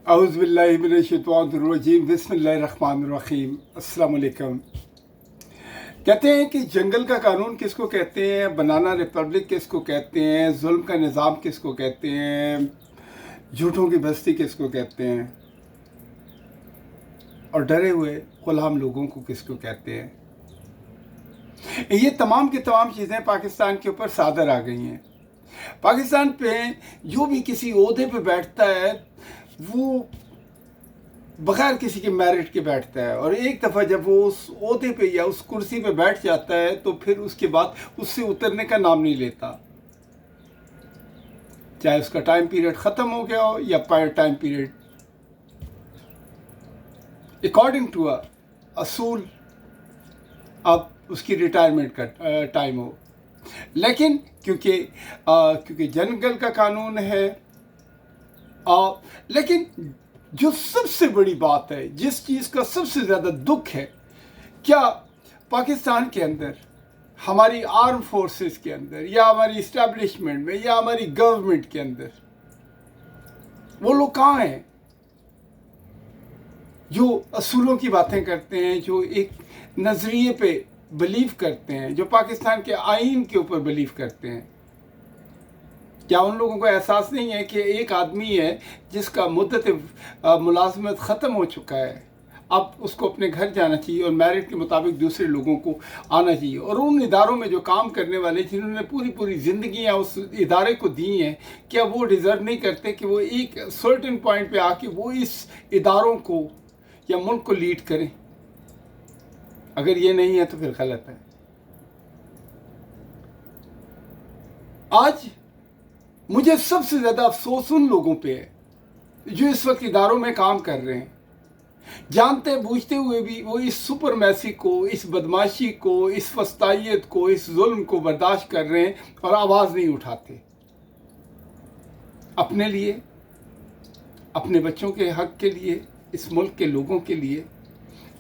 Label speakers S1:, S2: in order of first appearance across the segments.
S1: اعوذ باللہ من الشیطان الرجیم بسم اللہ الرحمن الرحیم السلام علیکم۔ کہتے ہیں کہ جنگل کا قانون کس کو کہتے ہیں، بنانا ریپبلک کس کو کہتے ہیں، ظلم کا نظام کس کو کہتے ہیں، جھوٹوں کی بستی کس کو کہتے ہیں، اور ڈرے ہوئے غلام لوگوں کو کس کو کہتے ہیں۔ یہ تمام کی تمام چیزیں پاکستان کے اوپر صادر آ گئی ہیں۔ پاکستان پہ جو بھی کسی عہدے پہ بیٹھتا ہے وہ بغیر کسی کے میرٹ کے بیٹھتا ہے، اور ایک دفعہ جب وہ اس عہدے پہ یا اس کرسی پہ بیٹھ جاتا ہے تو پھر اس کے بعد اس سے اترنے کا نام نہیں لیتا، چاہے اس کا ٹائم پیریڈ ختم ہو گیا ہو یا ٹائم پیریڈ اکارڈنگ ٹو اصول اب اس کی ریٹائرمنٹ کا ٹائم ہو۔ لیکن کیونکہ جنگل کا قانون ہے، لیکن جو سب سے بڑی بات ہے، جس چیز کا سب سے زیادہ دکھ ہے، کیا پاکستان کے اندر ہماری آرم فورسز کے اندر یا ہماری اسٹیبلشمنٹ میں یا ہماری گورنمنٹ کے اندر وہ لوگ کہاں ہیں جو اصولوں کی باتیں کرتے ہیں، جو ایک نظریے پہ بلیو کرتے ہیں، جو پاکستان کے آئین کے اوپر بلیو کرتے ہیں؟ کیا ان لوگوں کو احساس نہیں ہے کہ ایک آدمی ہے جس کا مدت ملازمت ختم ہو چکا ہے، اب اس کو اپنے گھر جانا چاہیے اور میرٹ کے مطابق دوسرے لوگوں کو آنا چاہیے، اور ان اداروں میں جو کام کرنے والے جنہوں نے پوری زندگیاں اس ادارے کو دی ہیں، کیا وہ ڈیزرو نہیں کرتے کہ وہ ایک سرٹن پوائنٹ پہ آ کے وہ اس اداروں کو یا ملک کو لیڈ کریں؟ اگر یہ نہیں ہے تو پھر غلط ہے۔ آج مجھے سب سے زیادہ افسوس ان لوگوں پہ ہے جو اس وقت اداروں میں کام کر رہے ہیں، جانتے بوجھتے ہوئے بھی وہ اس سپرمیسی کو، اس بدماشی کو، اس فسطائیت کو، اس ظلم کو برداشت کر رہے ہیں اور آواز نہیں اٹھاتے، اپنے لیے، اپنے بچوں کے حق کے لیے، اس ملک کے لوگوں کے لیے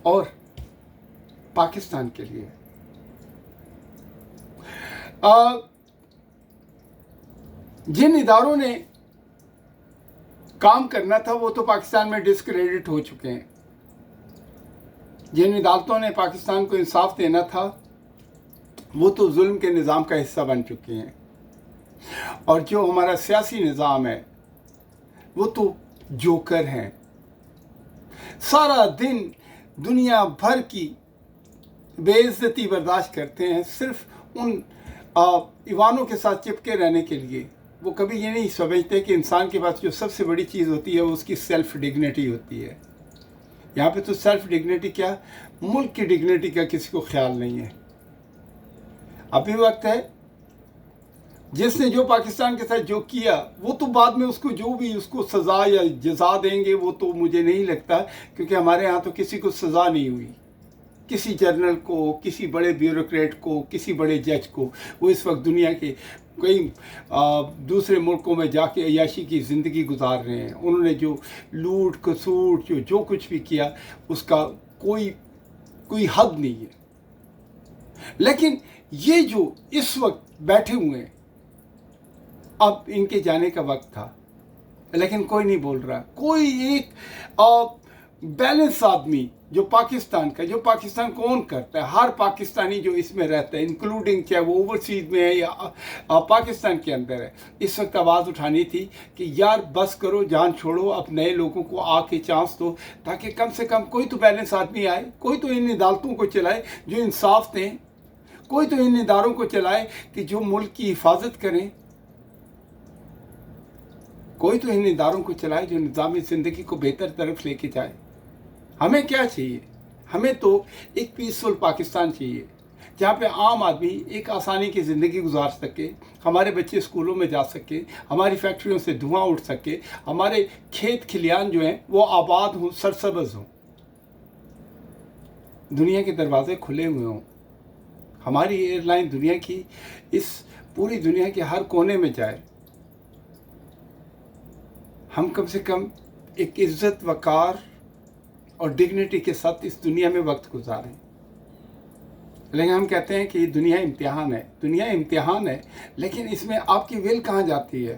S1: اور پاکستان کے لیے۔ جن اداروں نے کام کرنا تھا وہ تو پاکستان میں ڈسکریڈٹ ہو چکے ہیں، جن عدالتوں نے پاکستان کو انصاف دینا تھا وہ تو ظلم کے نظام کا حصہ بن چکے ہیں، اور جو ہمارا سیاسی نظام ہے وہ تو جوکر ہیں، سارا دن دنیا بھر کی بے عزتی برداشت کرتے ہیں صرف ان ایوانوں کے ساتھ چپکے رہنے کے لیے۔ وہ کبھی یہ نہیں سمجھتے کہ انسان کے پاس جو سب سے بڑی چیز ہوتی ہے وہ اس کی سیلف ڈگنیٹی ہوتی ہے۔ یہاں پہ تو سیلف ڈگنیٹی کیا، ملک کی ڈگنیٹی کا کسی کو خیال نہیں ہے۔ ابھی وقت ہے، جس نے جو پاکستان کے ساتھ جو کیا وہ تو بعد میں اس کو جو بھی اس کو سزا یا جزا دیں گے وہ تو مجھے نہیں لگتا، کیونکہ ہمارے ہاں تو کسی کو سزا نہیں ہوئی، کسی جنرل کو، کسی بڑے بیوروکریٹ کو، کسی بڑے جج کو۔ وہ اس وقت دنیا کے کئی دوسرے ملکوں میں جا کے عیاشی کی زندگی گزار رہے ہیں۔ انہوں نے جو لوٹ کسوٹ جو کچھ بھی کیا اس کا کوئی حد نہیں ہے۔ لیکن یہ جو اس وقت بیٹھے ہوئے ہیں، اب ان کے جانے کا وقت تھا لیکن کوئی نہیں بول رہا، کوئی ایک بیلنس آدمی جو پاکستان کو اون کرتا ہے، ہر پاکستانی جو اس میں رہتا ہے، انکلوڈنگ چاہے وہ اوورسیز میں ہے یا پاکستان کے اندر ہے، اس وقت آواز اٹھانی تھی کہ یار بس کرو، جان چھوڑو، اب نئے لوگوں کو آ کے چانس دو، تاکہ کم سے کم کوئی تو بیلنس آدمی آئے، کوئی تو ان عدالتوں کو چلائے جو انصاف دیں، کوئی تو ان اداروں کو چلائے کہ جو ملک کی حفاظت کریں، کوئی تو ان اداروں کو چلائے جو نظامی زندگی کو بہتر طرف لے کے جائے۔ ہمیں کیا چاہیے؟ ہمیں تو ایک پیسفل پاکستان چاہیے جہاں پہ عام آدمی ایک آسانی کی زندگی گزار سکے، ہمارے بچے اسکولوں میں جا سکے، ہماری فیکٹریوں سے دھواں اٹھ سکے، ہمارے کھیت کھلیان جو ہیں وہ آباد ہوں، سرسبز ہوں، دنیا کے دروازے کھلے ہوئے ہوں، ہماری ایئر لائن دنیا کی پوری دنیا کے ہر کونے میں جائے، ہم کم سے کم ایک عزت وقار اور ڈگنیٹی کے ساتھ اس دنیا میں وقت گزاریں۔ لیکن ہم کہتے ہیں کہ یہ دنیا امتحان ہے، لیکن اس میں آپ کی ول کہاں جاتی ہے؟